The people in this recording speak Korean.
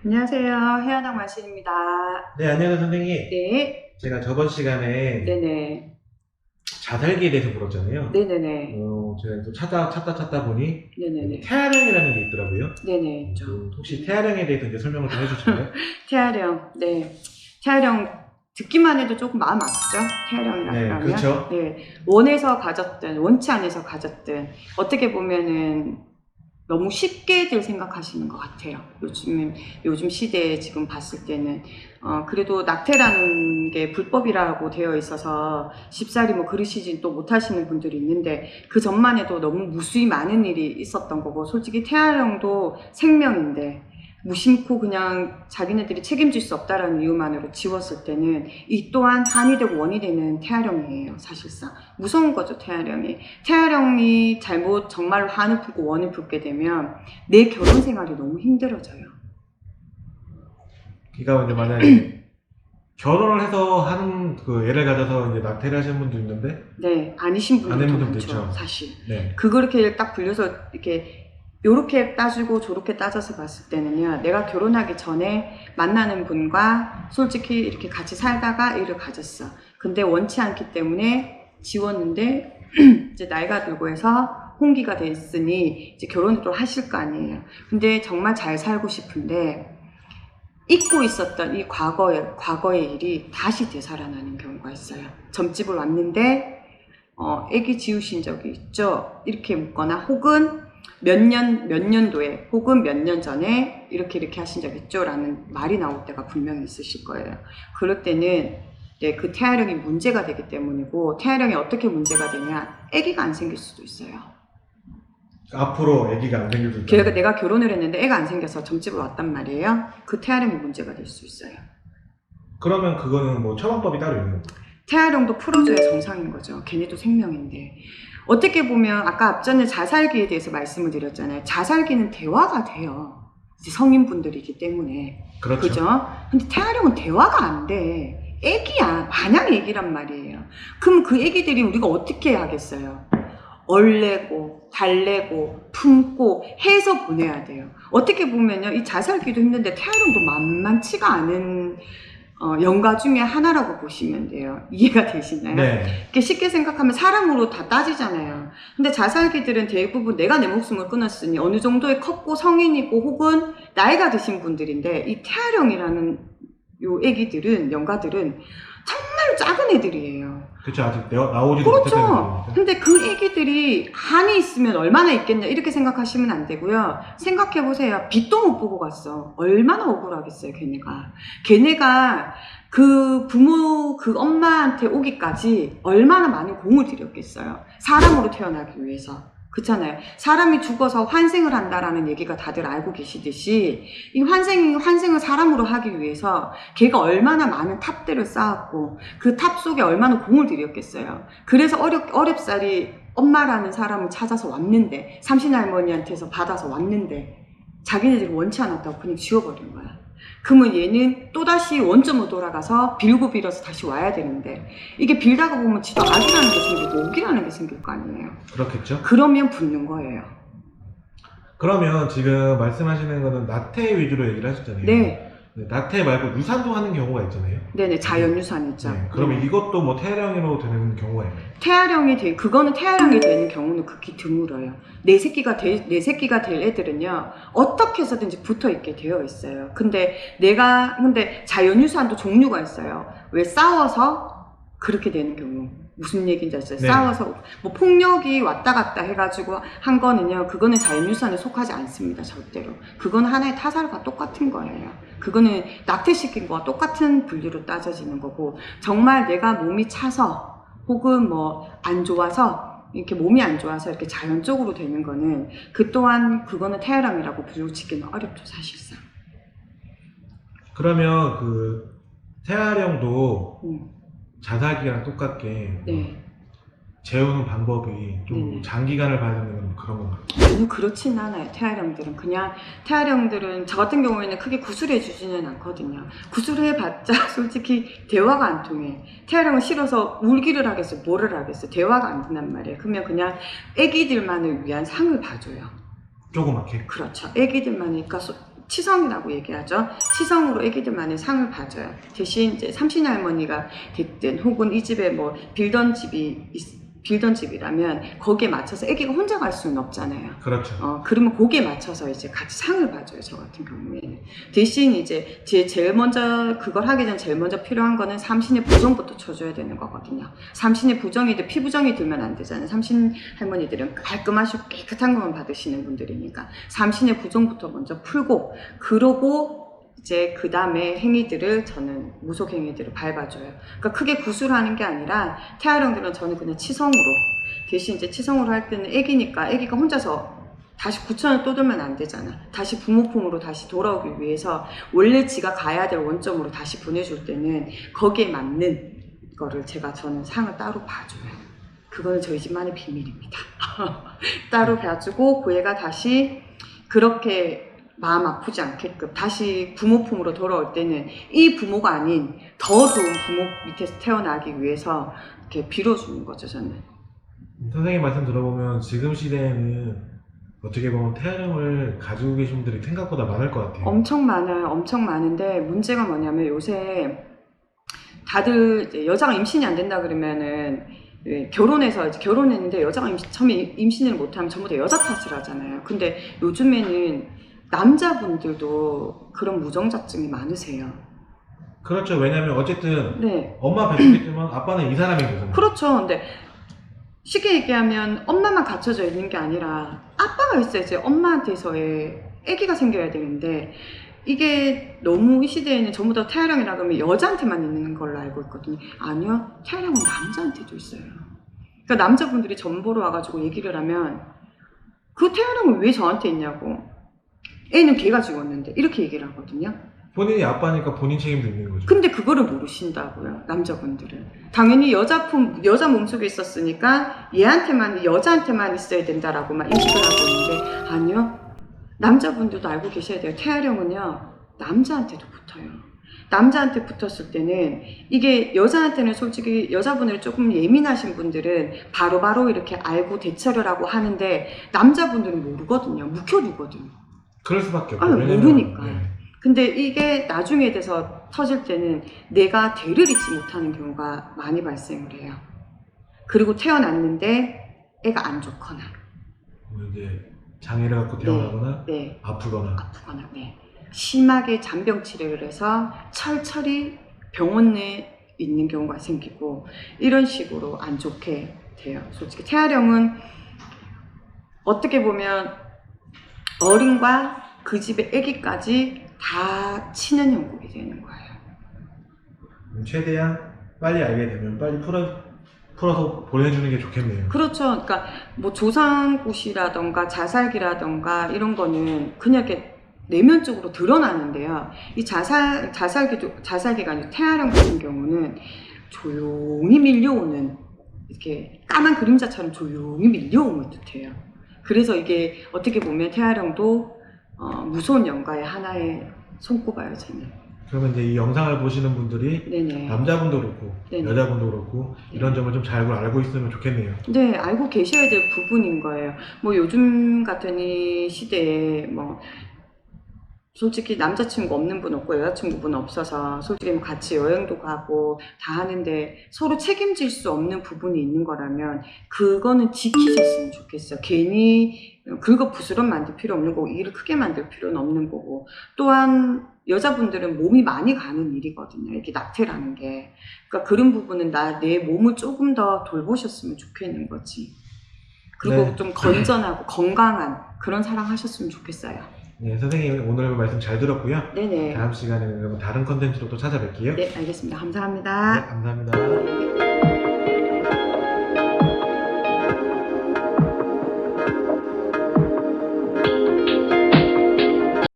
안녕하세요. 해안당 만신입니다. 네, 안녕하세요, 선생님. 네. 제가 저번 시간에 네네. 자살기에 대해서 물었잖아요. 네네네. 제가 또 찾다 보니 네네네. 태아령이라는 게 있더라고요. 네네. 있죠. 혹시 태아령에 대해서 이제 설명을 좀 해주실까요? 태아령. 네. 태아령 듣기만 해도 조금 마음 아프죠? 태아령이라고 네, 하면. 그렇죠. 네. 원해서 가졌든 원치 않아서 가졌든 어떻게 보면은 너무 쉽게들 생각하시는 것 같아요. 요즘 시대에 지금 봤을 때는. 그래도 낙태라는 게 불법이라고 되어 있어서 쉽사리 뭐 그러시진 또 못하시는 분들이 있는데, 그 전만 해도 너무 무수히 많은 일이 있었던 거고, 솔직히 태아령도 생명인데, 무심코 그냥 자기네들이 책임질 수 없다라는 이유만으로 지웠을 때는 이 또한 한이 되고 원이 되는 태아령이에요. 사실상 무서운 거죠. 태아령이 잘못 정말로 한을 품고 원을 품게 되면 내 결혼 생활이 너무 힘들어져요. 그러니까 이제 만약에 결혼을 해서 하는 그 애를 가져서 이제 낙태를 하시는 분도 있는데, 네, 아니신 분들도 아내분들도 많죠. 있죠. 사실 네. 그렇게 딱 불려서 이렇게 요렇게 따지고 저렇게 따져서 봤을 때는요, 내가 결혼하기 전에 만나는 분과 솔직히 이렇게 같이 살다가 애를 가졌어. 근데 원치 않기 때문에 지웠는데 이제 나이가 들고 해서 홍기가 됐으니 이제 결혼을 또 하실 거 아니에요. 근데 정말 잘 살고 싶은데 잊고 있었던 이 과거의 일이 다시 되살아나는 경우가 있어요. 점집을 왔는데 애기 지우신 적이 있죠? 이렇게 묻거나, 혹은 몇 년도에, 혹은 몇 년 전에 이렇게 하신 적 있죠? 라는 말이 나올 때가 분명히 있으실 거예요. 그럴 때는 네, 그 태아령이 문제가 되기 때문이고, 태아령이 어떻게 문제가 되냐? 애기가 안 생길 수도 있어요. 앞으로 아기가 안 생길 수 있다. 그러니까 내가 결혼을 했는데 애가 안 생겨서 점집을 왔단 말이에요. 그 태아령이 문제가 될 수 있어요. 그러면 그거는 뭐 처방법이 따로 있는 거예요? 태아령도 풀어줘야 정상인 거죠. 걔네도 생명인데. 어떻게 보면 아까 앞전에 자살기에 대해서 말씀을 드렸잖아요. 자살기는 대화가 돼요. 이제 성인분들이기 때문에. 그렇죠. 그죠? 근데 태아령은 대화가 안 돼. 애기야. 마냥 애기란 말이에요. 그럼 그 애기들이 우리가 어떻게 하겠어요? 얼레고 달래고 품고 해서 보내야 돼요. 어떻게 보면요, 이 자살기도 힘든데 태아령도 만만치가 않은 영가 중에 하나라고 보시면 돼요. 이해가 되시나요? 네. 이렇게 쉽게 생각하면 사람으로 다 따지잖아요. 근데 자살기들은 대부분 내가 내 목숨을 끊었으니 어느 정도의 컸고 성인이고 혹은 나이가 드신 분들인데, 이 태아령이라는 요 애기들은, 영가들은 정말 작은 애들이에요. 그렇죠. 아직 나오지도 그렇죠. 못했다는 거니까. 근데 그 애기들이 한이 있으면 얼마나 있겠냐 이렇게 생각하시면 안 되고요. 생각해보세요. 빚도 못 보고 갔어. 얼마나 억울하겠어요, 걔네가 그 부모, 그 엄마한테 오기까지 얼마나 많은 공을 들였겠어요. 사람으로 태어나기 위해서. 그렇잖아요. 사람이 죽어서 환생을 한다라는 얘기가 다들 알고 계시듯이, 이 환생을 사람으로 하기 위해서 걔가 얼마나 많은 탑들을 쌓았고 그 탑 속에 얼마나 공을 들였겠어요. 그래서 어렵사리 엄마라는 사람을 찾아서 왔는데, 삼신할머니한테서 받아서 왔는데 자기네들이 원치 않았다고 그냥 지워버린 거야. 그러면 얘는 또다시 원점으로 돌아가서 빌고 빌어서 다시 와야 되는데, 이게 빌다가 보면 지도 악이라는 게 생기고 옥이라는 게 생길 거 아니에요. 그렇겠죠. 그러면 붙는 거예요. 그러면 지금 말씀하시는 거는 낙태 위주로 얘기를 하셨잖아요. 네. 낙태 말고 유산도 하는 경우가 있잖아요. 네네, 자연유산 있죠. 네. 그러면 이것도 뭐 태아령으로 되는 경우가 있나요? 그거는 태아령이 되는 경우는 극히 드물어요. 내 새끼가 될 애들은요, 어떻게 해서든지 붙어 있게 되어 있어요. 근데 자연유산도 종류가 있어요. 왜 싸워서 그렇게 되는 경우. 무슨 얘기인지 아시죠? 네. 싸워서, 뭐 폭력이 왔다 갔다 해가지고 한 거는요, 그거는 자연유산에 속하지 않습니다. 절대로. 그건 하나의 타살과 똑같은 거예요. 그거는 낙태시킨 거와 똑같은 분류로 따져지는 거고, 정말 내가 몸이 차서 혹은 뭐 안 좋아서, 이렇게 몸이 안 좋아서 이렇게 자연적으로 되는 거는, 그 또한 그거는 태아령이라고 부르기는 어렵죠, 사실상. 그러면 그 태아령도 자살기랑 똑같게 네. 재우는 방법이 좀 네네. 장기간을 봐야 되는 그런 건가요? 너무 그렇진 않아요. 태아령들은 저 같은 경우에는 크게 구술해 주지는 않거든요. 구술해봤자 솔직히 대화가 안 통해. 태아령은 싫어서 울기를 하겠어요, 뭐를 하겠어요. 대화가 안 된단 말이에요. 그러면 그냥 애기들만을 위한 상을 봐줘요. 조그맣게. 그렇죠. 애기들만이니까 치성이라고 얘기하죠. 치성으로 애기들만의 상을 봐줘요. 대신 이제 삼신 할머니가 됐든 혹은 이 집에 뭐 빌던 집이라면 거기에 맞춰서 애기가 혼자 갈 수는 없잖아요. 그렇죠. 그러면 거기에 맞춰서 이제 같이 상을 봐줘요. 저 같은 경우에는. 대신 이제 제일 먼저 그걸 하기 전 제일 먼저 필요한 거는 삼신의 부정부터 쳐줘야 되는 거거든요. 삼신의 부정이 피부정이 들면 안 되잖아요. 삼신 할머니들은 깔끔하시고 깨끗한 것만 받으시는 분들이니까 삼신의 부정부터 먼저 풀고 그러고 이제 그 다음에 행위들을 저는 무속 행위들을 밟아줘요. 그러니까 크게 구술하는 게 아니라 태아령들은 저는 그냥 치성으로 대신 이제 치성으로 할 때는 애기니까 애기가 혼자서 다시 구천을 떠들면 안 되잖아. 다시 부모 품으로 다시 돌아오기 위해서 원래 지가 가야 될 원점으로 다시 보내줄 때는 거기에 맞는 거를 저는 상을 따로 봐줘요. 그거는 저희 집만의 비밀입니다. 따로 봐주고 그 애가 다시 그렇게 마음 아프지 않게끔 다시 부모 품으로 돌아올 때는 이 부모가 아닌 더 좋은 부모 밑에서 태어나기 위해서 이렇게 빌어주는 거죠, 저는. 선생님 말씀 들어보면 지금 시대에는 어떻게 보면 태아령을 가지고 계신 분들이 생각보다 많을 것 같아요. 엄청 많아요. 엄청 많은데 문제가 뭐냐면 요새 다들 이제 여자가 임신이 안 된다 그러면은 결혼해서 이제 결혼했는데 여자가 처음에 임신을 못하면 전부 다 여자 탓을 하잖아요. 근데 요즘에는 남자분들도 그런 무정자증이 많으세요. 그렇죠. 왜냐면 어쨌든 네. 엄마 뱃속이지만 아빠는 이 사람인 거잖아요. 그렇죠. 근데 쉽게 얘기하면 엄마만 갖춰져 있는 게 아니라 아빠가 있어야지 엄마한테서의 아기가 생겨야 되는데 이게 너무 이 시대에는 전부 다 태아령이라 그러면 여자한테만 있는 걸로 알고 있거든요. 아니요. 태아령은 남자한테도 있어요. 그러니까 남자분들이 전보로 와가지고 얘기를 하면 그 태아령은 왜 저한테 있냐고. 애는 걔가 죽었는데 이렇게 얘기를 하거든요. 본인이 아빠니까 본인 책임도 있는 거죠. 근데 그거를 모르신다고요, 남자분들은. 당연히 여자 몸속에 있었으니까 여자한테만 있어야 된다라고만 인식을 하고 있는데 아니요. 남자분들도 알고 계셔야 돼요. 태아령은요 남자한테도 붙어요. 남자한테 붙었을 때는 이게 여자한테는 솔직히 여자분들이 조금 예민하신 분들은 바로바로 이렇게 알고 대처를 하고 하는데 남자분들은 모르거든요. 묵혀두거든요. 그럴 수밖에 없어요. 모르니까. 네. 근데 이게 나중에 돼서 터질 때는 내가 대를 잇지 못하는 경우가 많이 발생을 해요. 그리고 태어났는데 애가 안 좋거나 뭐 이제 장애를 갖고 태어나거나 네. 아프거나 네. 심하게 잔병 치료를 해서 철철이 병원에 있는 경우가 생기고 이런 식으로 안 좋게 돼요. 솔직히 태아령은 어떻게 보면 어른과 그 집의 아기까지 다 치는 형국이 되는 거예요. 최대한 빨리 알게 되면 빨리 풀어서 보내주는 게 좋겠네요. 그렇죠. 그러니까 뭐 조상굿이라던가 자살기라던가 이런 거는 그냥 이렇게 내면적으로 드러나는데요. 이 자살기가 아니라 태아령 같은 경우는 조용히 밀려오는 이렇게 까만 그림자처럼 조용히 밀려오는 듯해요. 그래서 이게 어떻게 보면 태아령도 무서운 영가의 하나에 손꼽아요, 저는. 그러면 이제 이 영상을 보시는 분들이 네네. 남자분도 그렇고 네네. 여자분도 그렇고 이런 점을 좀 잘 알고 있으면 좋겠네요. 네, 알고 계셔야 될 부분인 거예요. 뭐 요즘 같은 이 시대에 뭐 솔직히 남자친구 없는 분 없고 여자친구분 없어서 솔직히 뭐 같이 여행도 가고 다 하는데 서로 책임질 수 없는 부분이 있는 거라면 그거는 지키셨으면 좋겠어요. 괜히 긁어 부스럼 만들 필요 없는 거고 일을 크게 만들 필요는 없는 거고 또한 여자분들은 몸이 많이 가는 일이거든요. 이렇게 낙태라는 게. 그러니까 그런 부분은 내 몸을 조금 더 돌보셨으면 좋겠는 거지. 그리고 네. 좀 건전하고 건강한 그런 사랑 하셨으면 좋겠어요. 네, 선생님 오늘 말씀 잘 들었고요. 네네. 다음 시간에는 다른 컨텐츠로 또 찾아뵐게요. 네, 알겠습니다. 감사합니다. 네, 감사합니다.